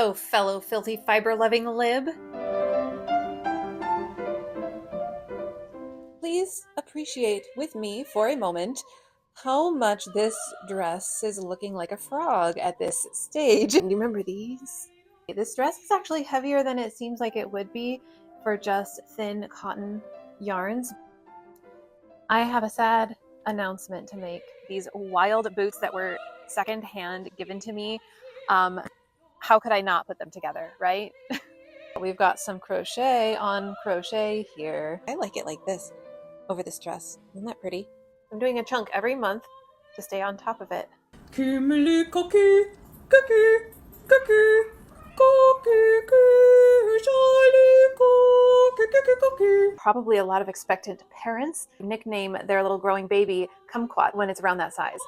Hello, fellow filthy fiber-loving lib. Please appreciate with me for a moment how much this dress is looking like a frog at this stage. You remember these? This dress is actually heavier than it seems like it would be for just thin cotton yarns. I have a sad announcement to make. These wild boots that were secondhand given to me, how could I not put them together, right? We've got some crochet on crochet here. I like it like this over this dress. Isn't that pretty? I'm doing a chunk every month to stay on top of it. Probably a lot of expectant parents nickname their little growing baby kumquat when it's around that size.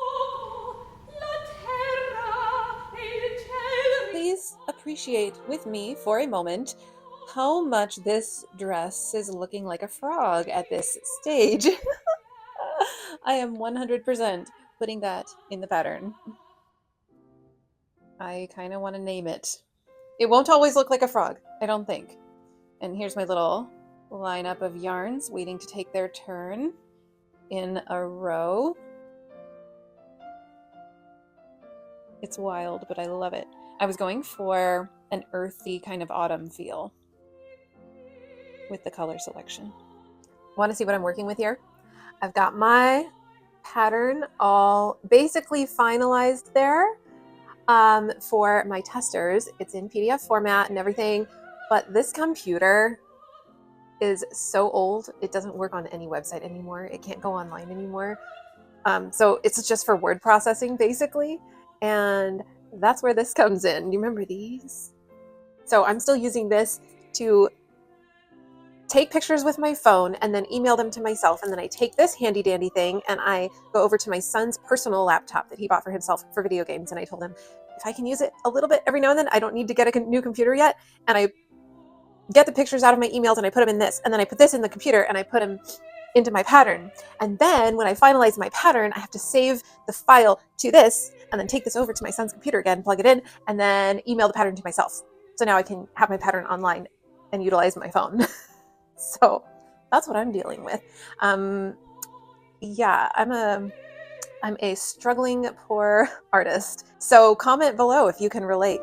Please appreciate with me for a moment how much this dress is looking like a frog at this stage. I am 100% putting that in the pattern. I kind of want to name it. It won't always look like a frog, I don't think. And here's my little lineup of yarns waiting to take their turn in a row. It's wild, but I love it. I was going for an earthy kind of autumn feel with the color selection. Want to see what I'm working with here? I've got my pattern all basically finalized there for my testers. It's in PDF format and everything, but this computer is so old, it doesn't work on any website anymore. It can't go online anymore. So it's just for word processing basically. And that's where this comes in. You remember these? So I'm still using this to take pictures with my phone and then email them to myself. And then I take this handy dandy thing and I go over to my son's personal laptop that he bought for himself for video games. And I told him, if I can use it a little bit every now and then, I don't need to get a new computer yet. And I get the pictures out of my emails and I put them in this. And then I put this in the computer and I put them into my pattern. And then when I finalize my pattern, I have to save the file to this and then take this over to my son's computer again, plug it in, and then email the pattern to myself. So now I can have my pattern online and utilize my phone. So that's what I'm dealing with. Yeah, I'm a struggling poor artist. So comment below if you can relate.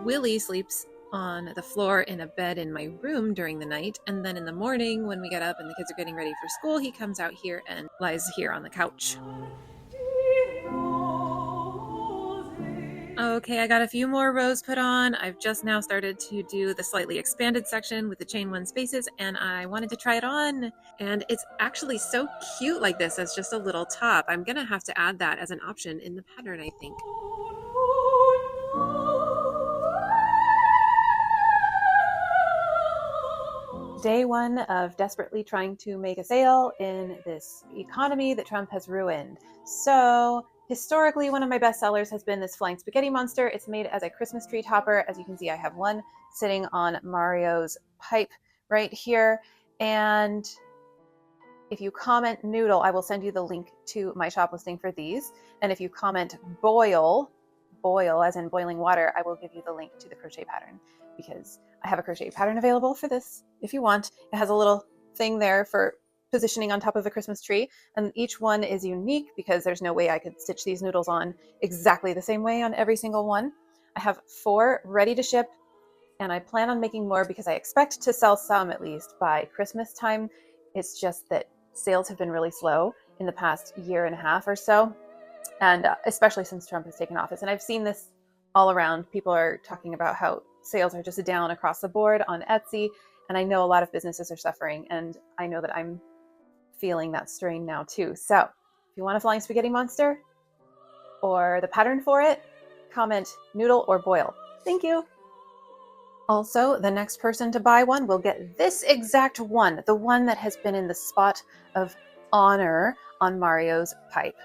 Willie sleeps on the floor in a bed in my room during the night, and then in the morning when we get up and the kids are getting ready for school, he comes out here and lies here on the couch. Okay, I got a few more rows put on. I've just now started to do the slightly expanded section with the chain one spaces, and I wanted to try it on. And it's actually so cute like this as just a little top. I'm gonna have to add that as an option in the pattern, I think. Day one of desperately trying to make a sale in this economy that Trump has ruined. So historically, one of my best sellers has been this flying spaghetti monster. It's made as a Christmas tree topper. As you can see, I have one sitting on Mario's pipe right here. And if you comment noodle, I will send you the link to my shop listing for these. And if you comment boil as in boiling water, I will give you the link to the crochet pattern, because I have a crochet pattern available for this if you want. It has a little thing there for positioning on top of a Christmas tree, and each one is unique because there's no way I could stitch these noodles on exactly the same way on every single one. I have 4 ready to ship, and I plan on making more because I expect to sell some at least by Christmas time. It's just that sales have been really slow in the past year and a half or so, and especially since Trump has taken office. And I've seen this all around. People are talking about how sales are just down across the board on Etsy, and I know a lot of businesses are suffering, and I know that I'm feeling that strain now too. So if you want a flying spaghetti monster or the pattern for it, comment noodle or boil. Thank you. Also, the next person to buy one will get this exact one, the one that has been in the spot of honor on Mario's pipe.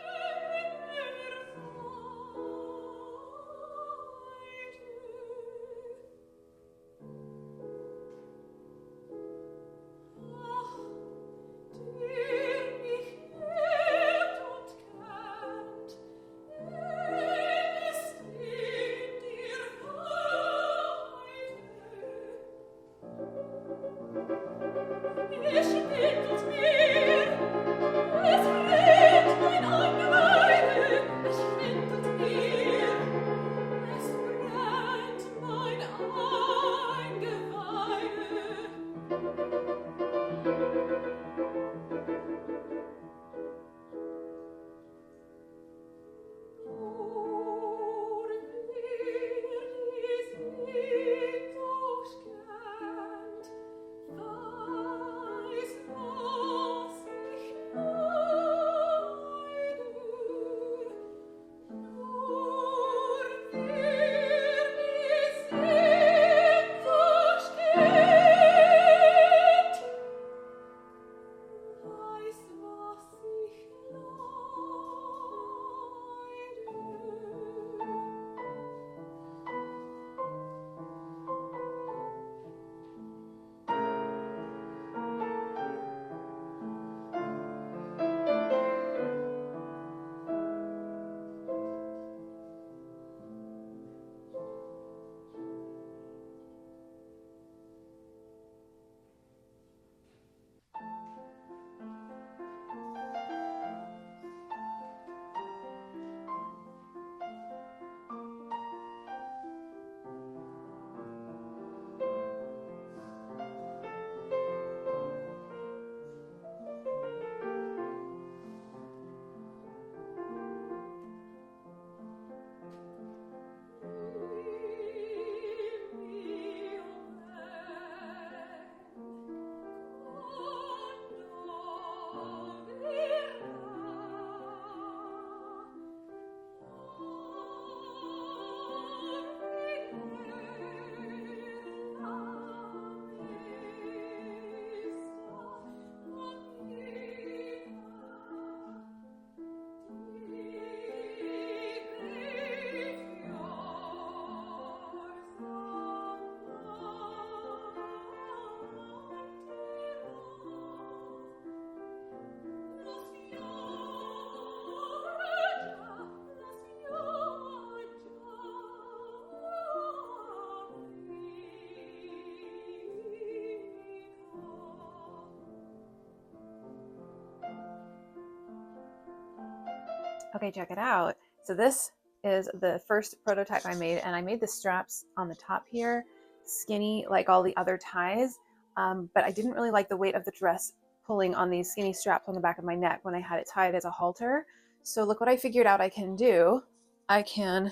Okay, check it out. So this is the first prototype I made, and I made the straps on the top here skinny like all the other ties, but I didn't really like the weight of the dress pulling on these skinny straps on the back of my neck when I had it tied as a halter. So look what I figured out I can do. I can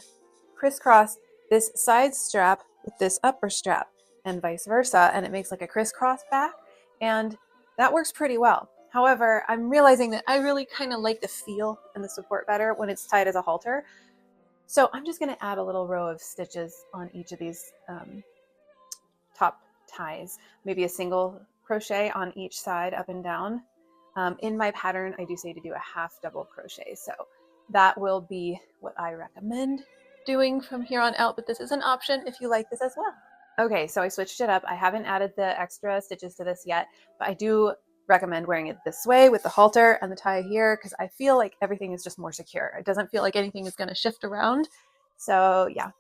crisscross this side strap with this upper strap and vice versa, and it makes like a crisscross back, and that works pretty well. However, I'm realizing that I really kind of like the feel and the support better when it's tied as a halter. So I'm just going to add a little row of stitches on each of these top ties, maybe a single crochet on each side up and down. In my pattern, I do say to do a half double crochet. So that will be what I recommend doing from here on out, but this is an option if you like this as well. Okay, so I switched it up. I haven't added the extra stitches to this yet, but I do recommend wearing it this way with the halter and the tie here because I feel like everything is just more secure. It doesn't feel like anything is going to shift around. So yeah.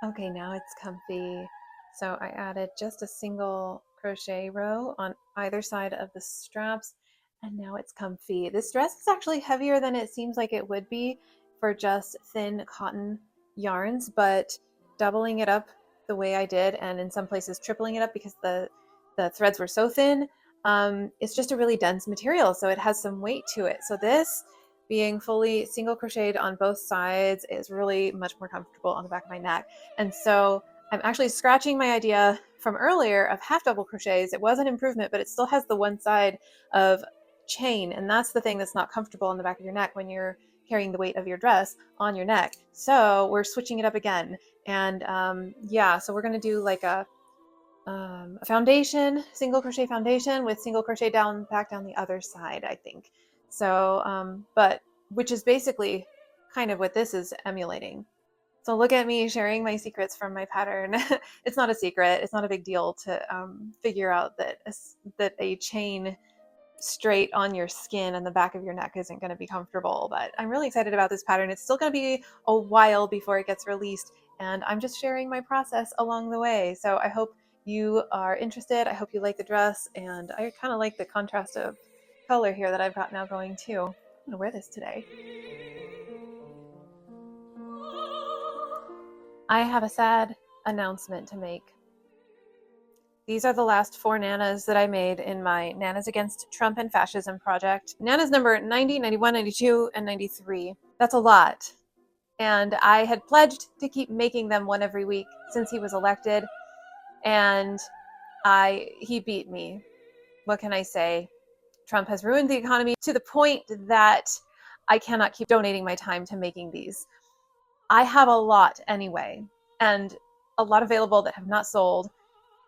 Okay, now it's comfy. So I added just a single crochet row on either side of the straps, and now it's comfy. This dress is actually heavier than it seems like it would be for just thin cotton yarns, but doubling it up the way I did, and in some places tripling it up because the threads were so thin, it's just a really dense material, so it has some weight to it. So this being fully single crocheted on both sides is really much more comfortable on the back of my neck. And so I'm actually scratching my idea from earlier of half double crochets. It was an improvement, but it still has the one side of chain, and that's the thing that's not comfortable on the back of your neck when you're carrying the weight of your dress on your neck. So we're switching it up again. And yeah, so we're going to do like a foundation, single crochet foundation with single crochet back down the other side, I think. So, but which is basically kind of what this is emulating. So look at me sharing my secrets from my pattern. It's not a secret. It's not a big deal to figure out that a chain straight on your skin and the back of your neck isn't going to be comfortable. But I'm really excited about this pattern. It's still going to be a while before it gets released, and I'm just sharing my process along the way. So I hope you are interested. I hope you like the dress, and I kind of like the contrast of color here that I've got now going too. I'm going to wear this today. I have a sad announcement to make. These are the last 4 nanas that I made in my Nanas Against Trump and Fascism project. Nanas number 90, 91, 92, and 93. That's a lot. And I had pledged to keep making them one every week since he was elected. And he beat me. What can I say? Trump has ruined the economy to the point that I cannot keep donating my time to making these. I have a lot anyway, and a lot available that have not sold,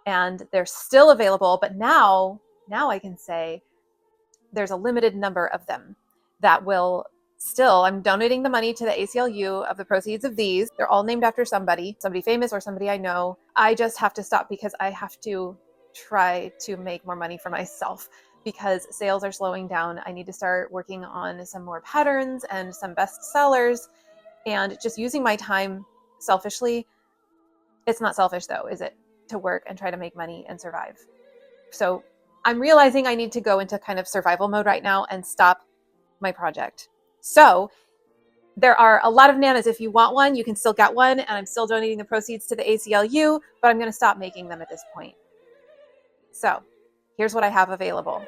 and they're still available, but now I can say there's a limited number of them that will still, I'm donating the money to the ACLU of the proceeds of these. They're all named after somebody famous or somebody I know. I just have to stop because I have to try to make more money for myself because sales are slowing down. I need to start working on some more patterns and some best sellers, and just using my time selfishly. It's not selfish though, is it? To work and try to make money and survive. So I'm realizing I need to go into kind of survival mode right now and stop my project. So there are a lot of nanas. If you want one, you can still get one, and I'm still donating the proceeds to the ACLU, but I'm going to stop making them at this point. So here's what I have available.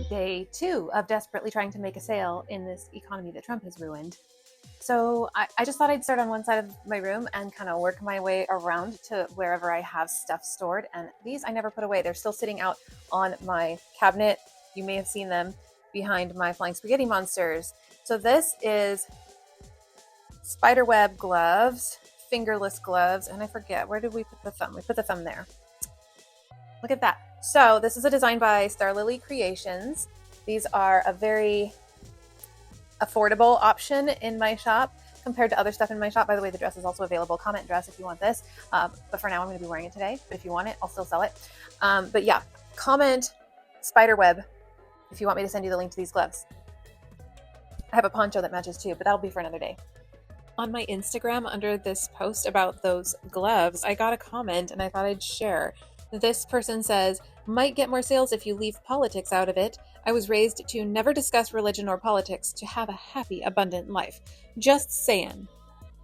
Day 2 of desperately trying to make a sale in this economy that Trump has ruined. So I just thought I'd start on one side of my room and kind of work my way around to wherever I have stuff stored. And these I never put away. They're still sitting out on my cabinet. You may have seen them behind my flying spaghetti monsters. So this is spiderweb gloves, fingerless gloves, and I forget, where did we put the thumb? We put the thumb there. Look at that. So this is a design by Star Lily Creations. These are a very affordable option in my shop compared to other stuff in my shop. By the way, the dress is also available. Comment dress if you want this. But for now, I'm going to be wearing it today. But if you want it, I'll still sell it. But yeah, comment spiderweb if you want me to send you the link to these gloves. I have a poncho that matches too, but that'll be for another day. On my Instagram, under this post about those gloves, I got a comment and I thought I'd share. This person says, might get more sales if you leave politics out of it. I was raised to never discuss religion or politics, to have a happy, abundant life. Just saying.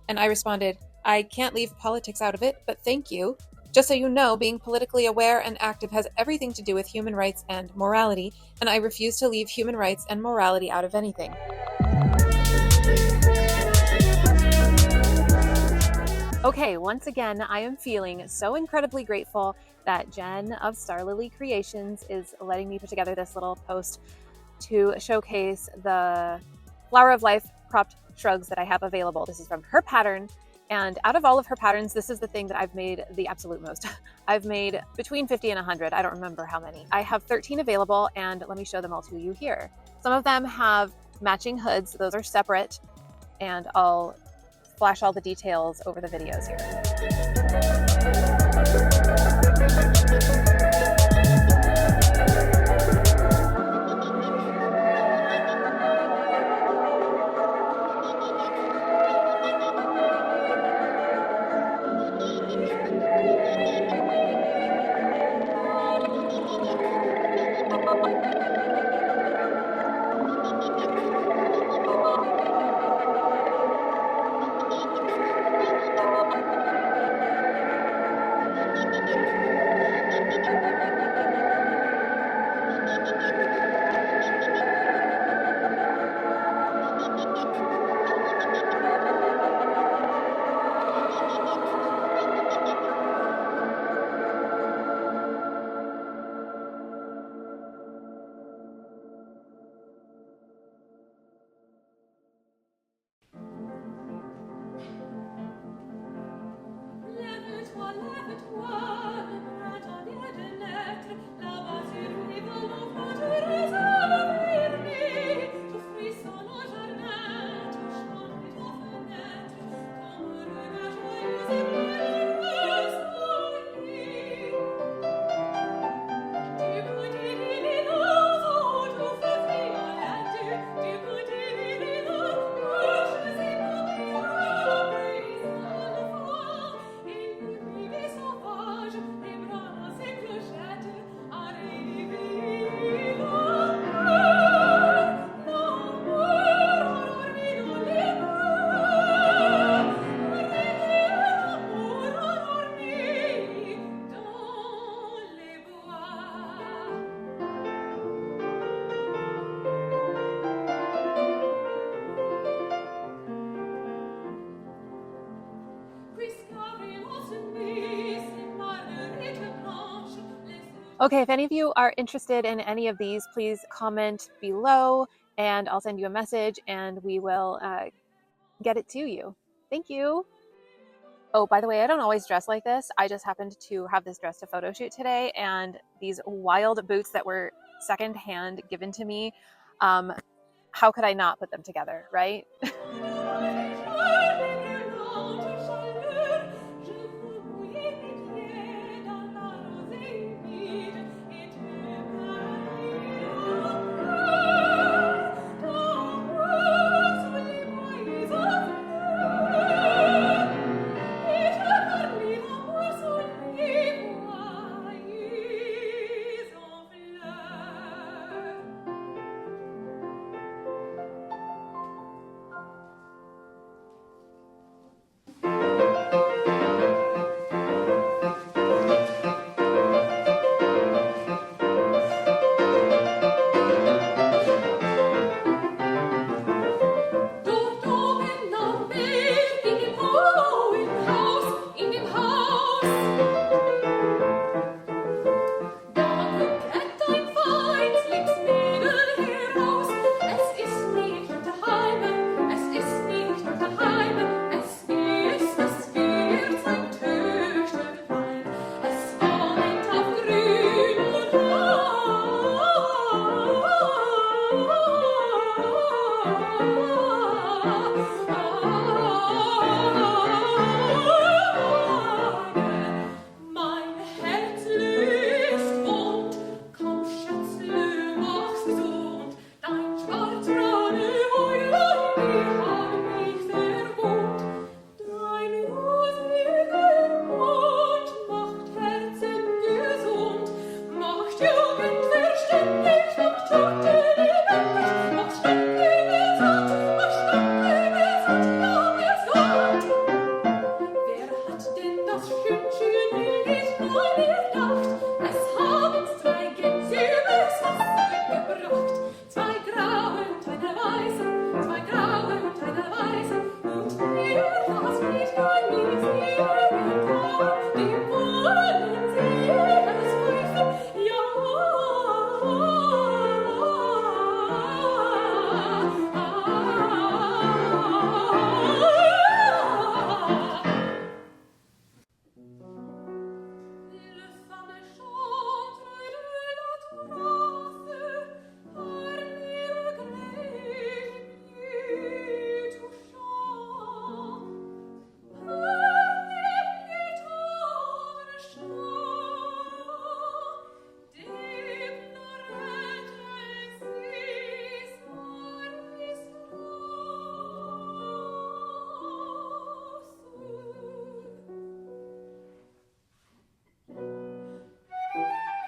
And I responded, I can't leave politics out of it, but thank you. Just so you know, being politically aware and active has everything to do with human rights and morality, and I refuse to leave human rights and morality out of anything. Okay, once again, I am feeling so incredibly grateful that Jen of Star Lily Creations is letting me put together this little post to showcase the Flower of Life cropped shrugs that I have available. This is from her pattern, and out of all of her patterns, this is the thing that I've made the absolute most. I've made between 50 and 100. I don't remember how many. I have 13 available, and let me show them all to you here. Some of them have matching hoods. Those are separate, and I'll flash all the details over the videos here. Okay, if any of you are interested in any of these, please comment below and I'll send you a message and we will get it to you. Thank you. Oh, by the way, I don't always dress like this. I just happened to have this dress to photo shoot today, and these wild boots that were secondhand given to me, how could I not put them together, right?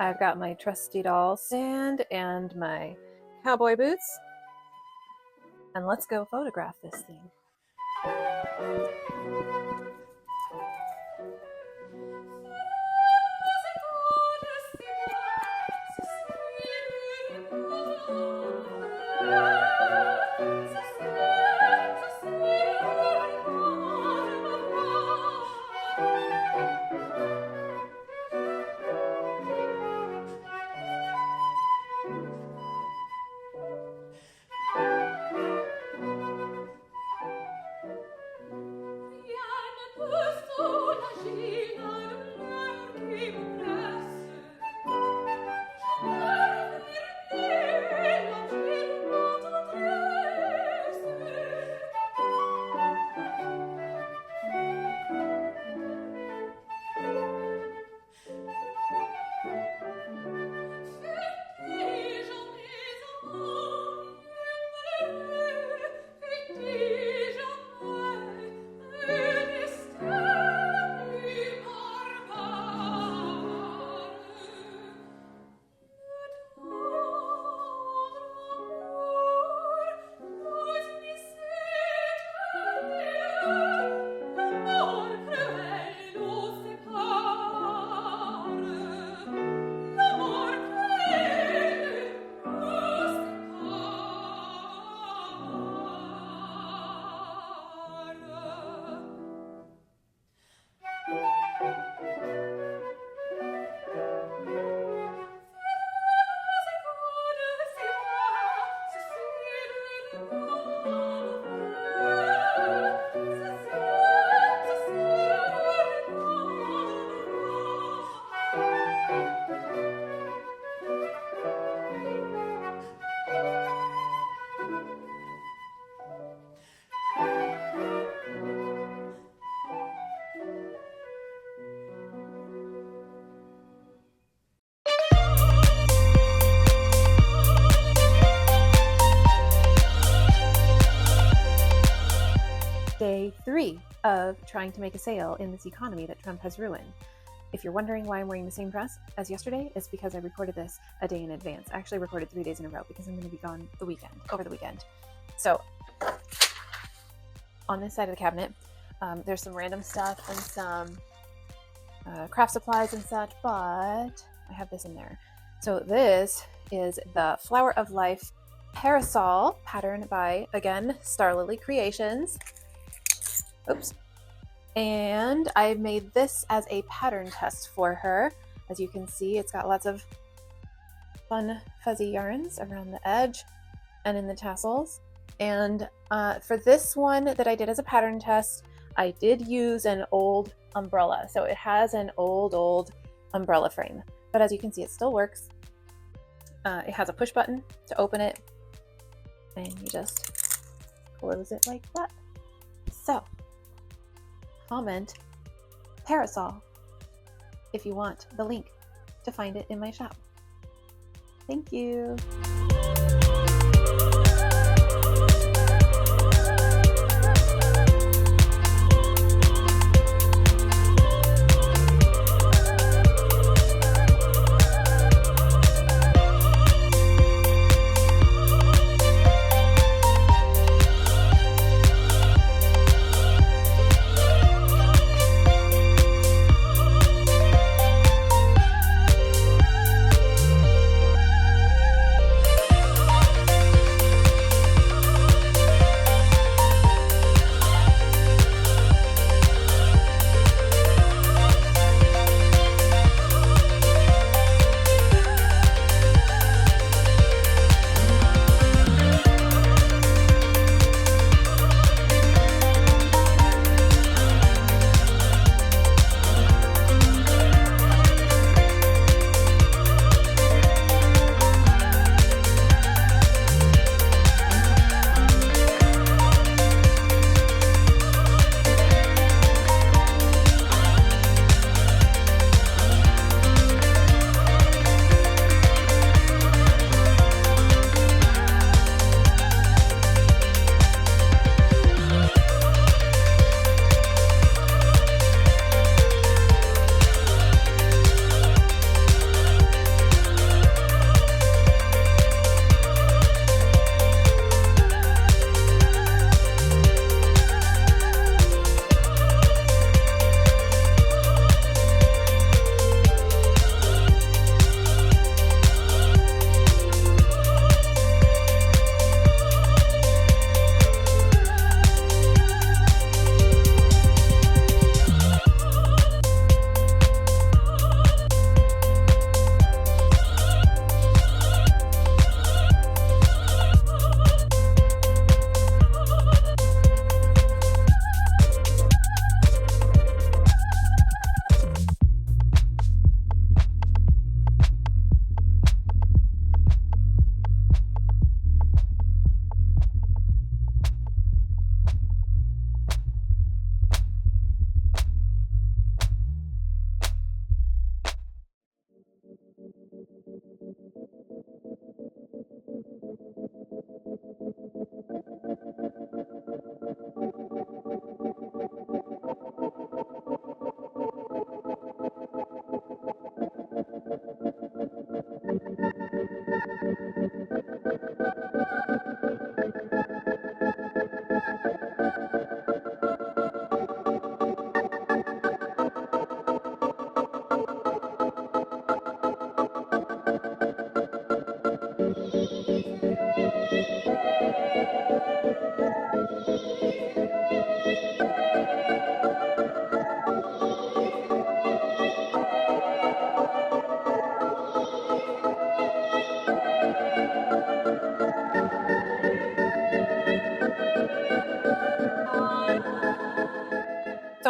I've got my trusty doll stand and my cowboy boots. And let's go photograph this thing. Day 3 of trying to make a sale in this economy that Trump has ruined. If you're wondering why I'm wearing the same dress as yesterday, it's because I recorded this a day in advance. I actually recorded 3 days in a row because I'm going to be gone over the weekend. So on this side of the cabinet, there's some random stuff and some craft supplies and such, but I have this in there. So this is the Flower of Life parasol pattern by, again, Star Lily Creations. Oops. And I made this as a pattern test for her. As you can see, it's got lots of fun fuzzy yarns around the edge and in the tassels. And for this one that I did as a pattern test, I did use an old umbrella. So it has an old umbrella frame. But as you can see, it still works. It has a push button to open it. And you just close it like that. So comment parasol if you want the link to find it in my shop. Thank you.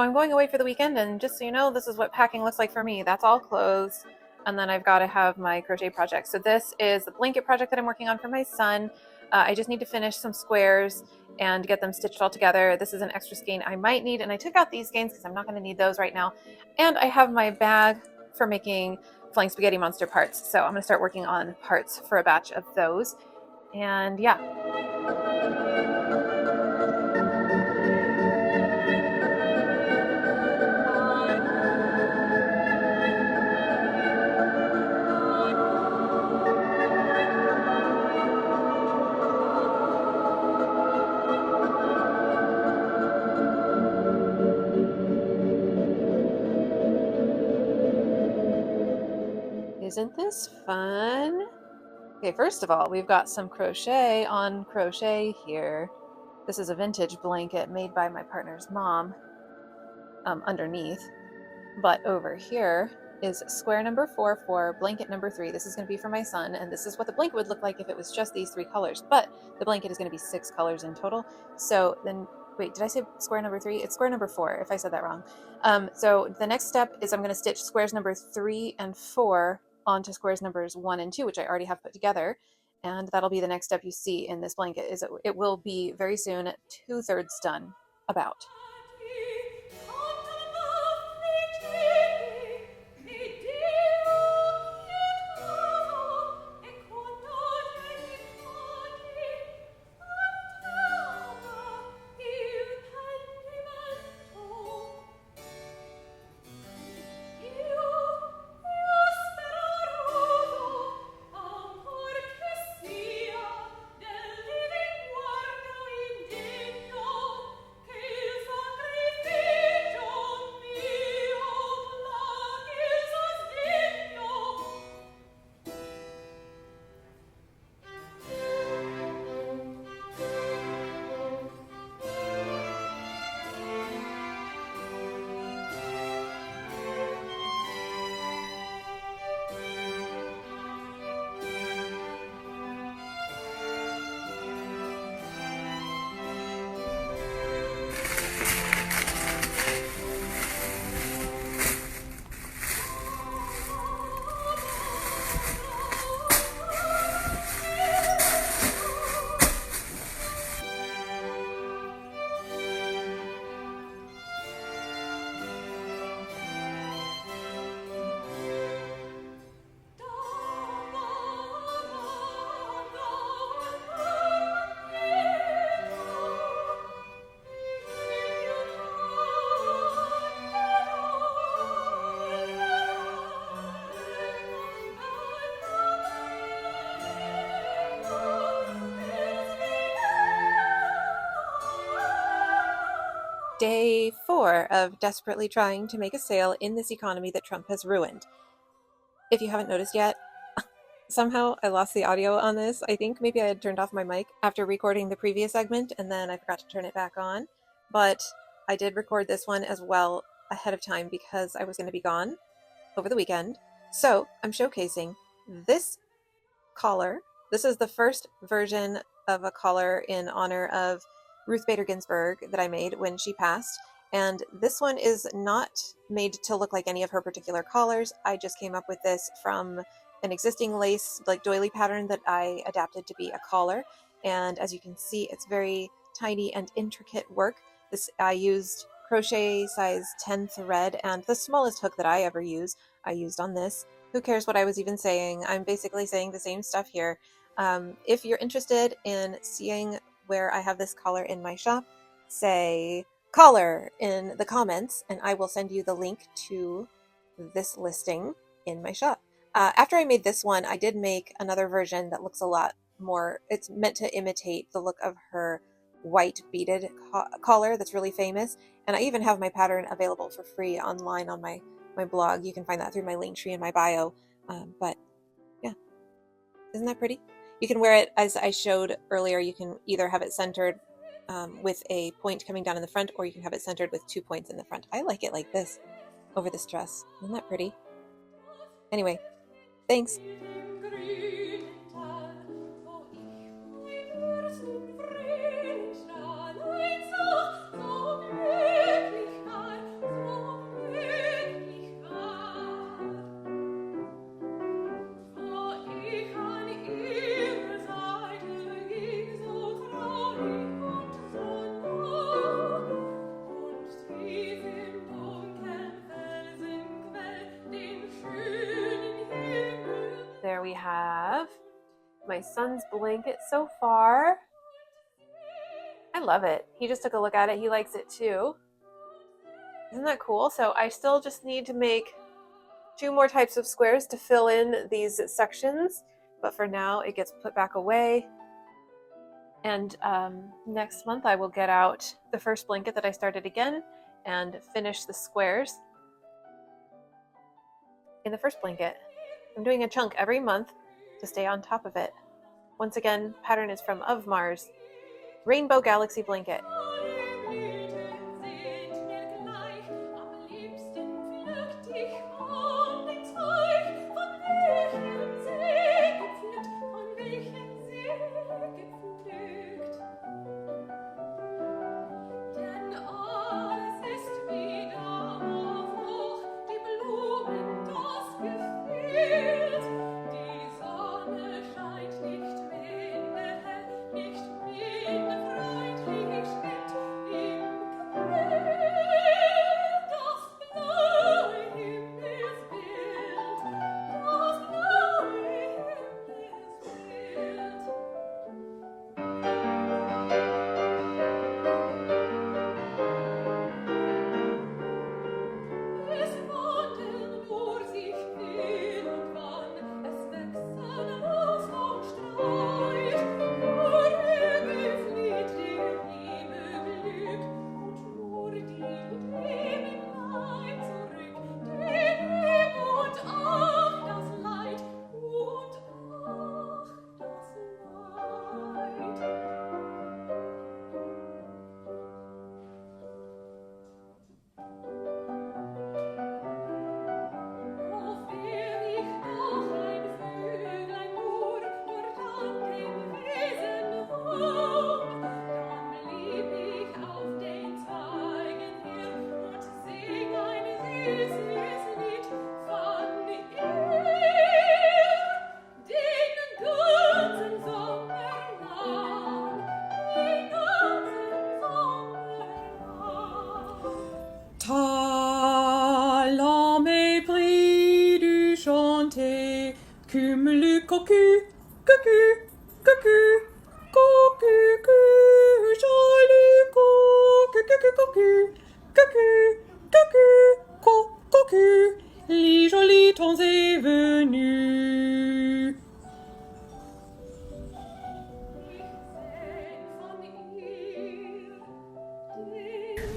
I'm going away for the weekend, and just so you know, this is what packing looks like for me. That's all clothes. And then I've got to have my crochet project. So this is the blanket project that I'm working on for my son. I just need to finish some squares and get them stitched all together. This is an extra skein I might need, and I took out these skeins because I'm not going to need those right now. And I have my bag for making flying spaghetti monster parts. So I'm going to start working on parts for a batch of those. And yeah. Isn't this fun? Okay, first of all, we've got some crochet on crochet here. This is a vintage blanket made by my partner's mom underneath. But over here is square number 4 for blanket number 3. This is going to be for my son, and this is what the blanket would look like if it was just these 3 colors. But the blanket is going to be 6 colors in total. So then, wait, did I say square number 3? It's square number 4, if I said that wrong. So the next step is I'm going to stitch squares number 3 and 4 onto squares numbers 1 and 2, which I already have put together. And that'll be the next step you see in this blanket. Is it will be very soon 2/3 done, about. Day 4 of desperately trying to make a sale in this economy that Trump has ruined. If you haven't noticed yet, somehow I lost the audio on this. I think maybe I had turned off my mic after recording the previous segment and then I forgot to turn it back on. But I did record this one as well ahead of time because I was going to be gone over the weekend. So I'm showcasing this collar. This is the first version of a collar in honor of Ruth Bader Ginsburg that I made when she passed. And this one is not made to look like any of her particular collars. I just came up with this from an existing lace like doily pattern that I adapted to be a collar. And as you can see, it's very tiny and intricate work. This I used crochet size 10 thread, and the smallest hook that I ever use, I used on this. Who cares what I was even saying? I'm basically saying the same stuff here. If you're interested in seeing where I have this collar in my shop, say collar in the comments and I will send you the link to this listing in my shop. After I made this one, I did make another version that looks a lot more, it's meant to imitate the look of her white beaded collar that's really famous. And I even have my pattern available for free online on my blog. You can find that through my link tree in my bio. But yeah, isn't that pretty? You can wear it as I showed earlier. You can either have it centered with a point coming down in the front, or you can have it centered with 2 points in the front. I like it like this over this dress. Isn't that pretty? Anyway, thanks. have my son's blanket so far. I love it. He just took a look at it. He likes it too. Isn't that cool? So I still just need to make 2 more types of squares to fill in these sections, but for now it gets put back away. And next month I will get out the first blanket that I started again and finish the squares in the first blanket. I'm doing a chunk every month to stay on top of it. Once again, pattern is from Of Mars, Rainbow Galaxy Blanket.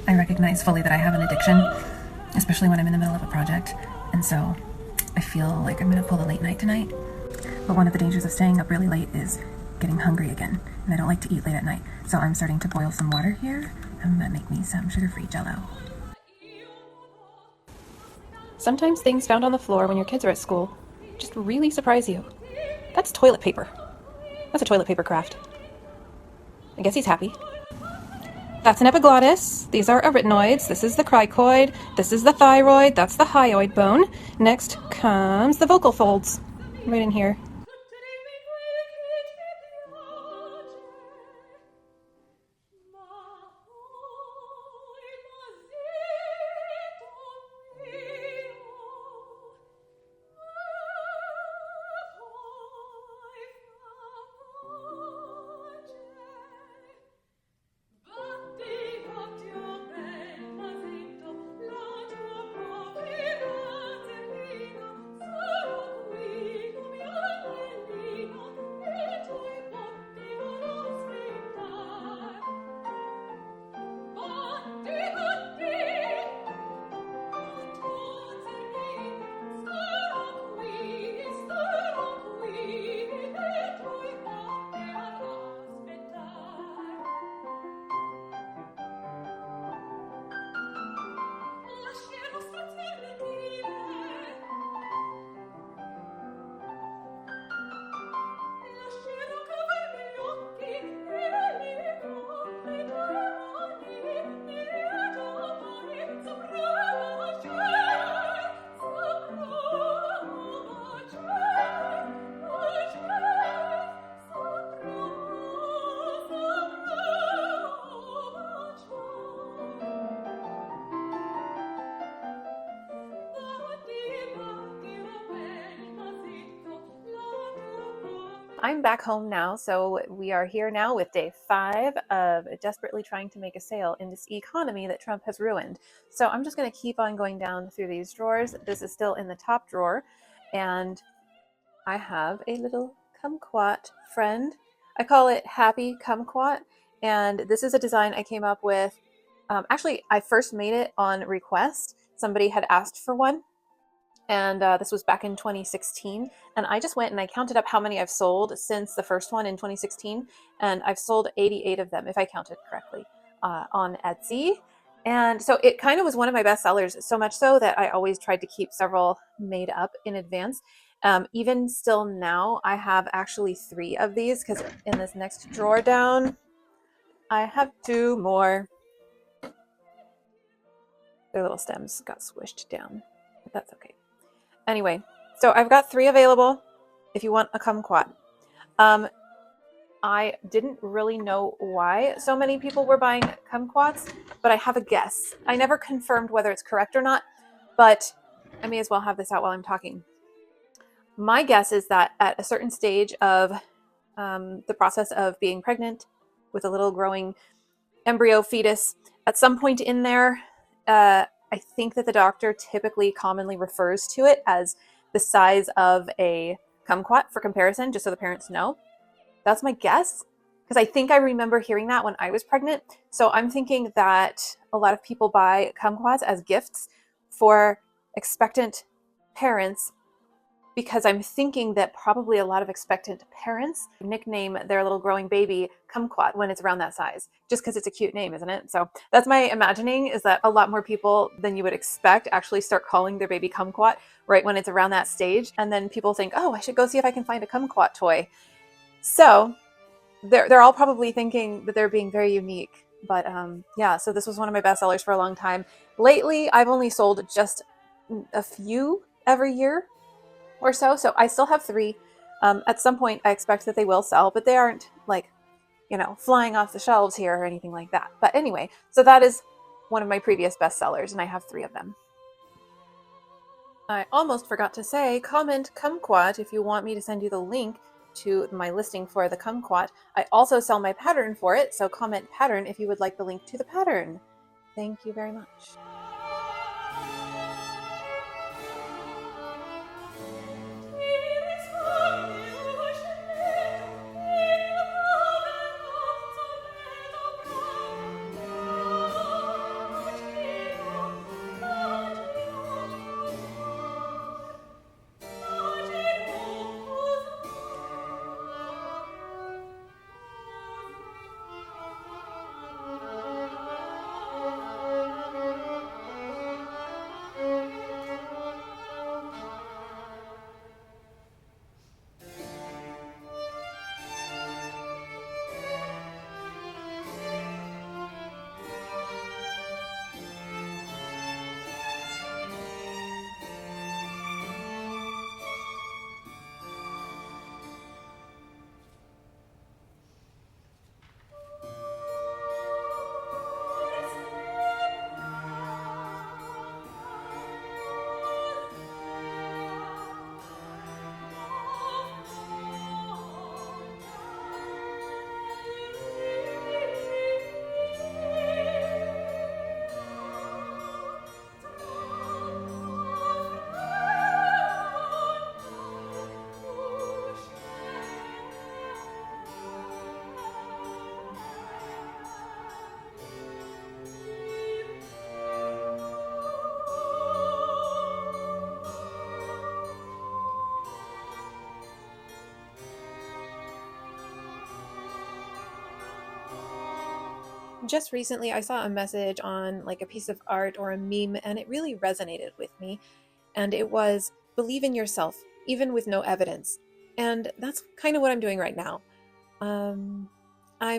I recognize fully that I have an addiction, especially when I'm in the middle of a project, and so I feel like I'm going to pull a late night tonight. But one of the dangers of staying up really late is getting hungry again, and I don't like to eat late at night, so I'm starting to boil some water here. I'm going to make me some sugar-free Jell-O. Sometimes things found on the floor when your kids are at school just really surprise you. That's toilet paper. That's a toilet paper craft. I guess he's happy. That's an epiglottis. These are arytenoids. This is the cricoid. This is the thyroid. That's the hyoid bone. Next comes the vocal folds. Right in here. I'm back home now, so we are here now with day 5 of desperately trying to make a sale in this economy that Trump has ruined. So I'm just going to keep on going down through these drawers. This is still in the top drawer, and I have a little kumquat friend. I call it Happy Kumquat, and this is a design I came up with. Actually, I first made it on request. Somebody had asked for one, and this was back in 2016. And I just went and I counted up how many I've sold since the first one in 2016, and I've sold 88 of them, if I counted correctly, on Etsy. And so it kind of was one of my best sellers, so much so that I always tried to keep several made up in advance. Even still now, I have actually 3 of these, because in this next drawer down, I have 2 more. Their little stems got squished down, but that's okay. Anyway, so I've got 3 available if you want a kumquat. I didn't really know why so many people were buying kumquats, but I have a guess. I never confirmed whether it's correct or not, but I may as well have this out while I'm talking. My guess is that at a certain stage of the process of being pregnant with a little growing embryo fetus, at some point in there, I think that the doctor typically commonly refers to it as the size of a kumquat for comparison, just so the parents know. That's my guess, because I think I remember hearing that when I was pregnant. So I'm thinking that a lot of people buy kumquats as gifts for expectant parents, because I'm thinking that probably a lot of expectant parents nickname their little growing baby kumquat when it's around that size, just because it's a cute name, isn't it? So that's my imagining, is that a lot more people than you would expect actually start calling their baby kumquat right when it's around that stage. And then people think, oh, I should go see if I can find a kumquat toy. So they're all probably thinking that they're being very unique. But yeah, so this was one of my best sellers for a long time. Lately, I've only sold just a few every year or so. So I still have 3. At some point, I expect that they will sell, but they aren't like, flying off the shelves here or anything like that. But anyway, so that is one of my previous bestsellers, and I have 3 of them. I almost forgot to say, comment kumquat if you want me to send you the link to my listing for the kumquat. I also sell my pattern for it, so comment pattern if you would like the link to the pattern. Thank you very much. Just recently, I saw a message on like a piece of art or a meme, and it really resonated with me. And it was, believe in yourself, even with no evidence. And that's kind of what I'm doing right now. I'm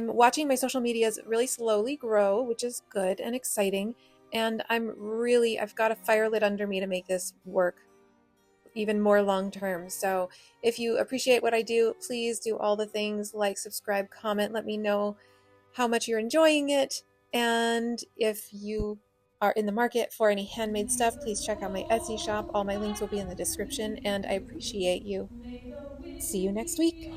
watching my social medias really slowly grow, which is good and exciting. And I've got a fire lit under me to make this work even more long term. So if you appreciate what I do, please do all the things like subscribe, comment, let me know how much you're enjoying it. And if you are in the market for any handmade stuff, please check out my Etsy shop. All my links will be in the description, and I appreciate you. See you next week.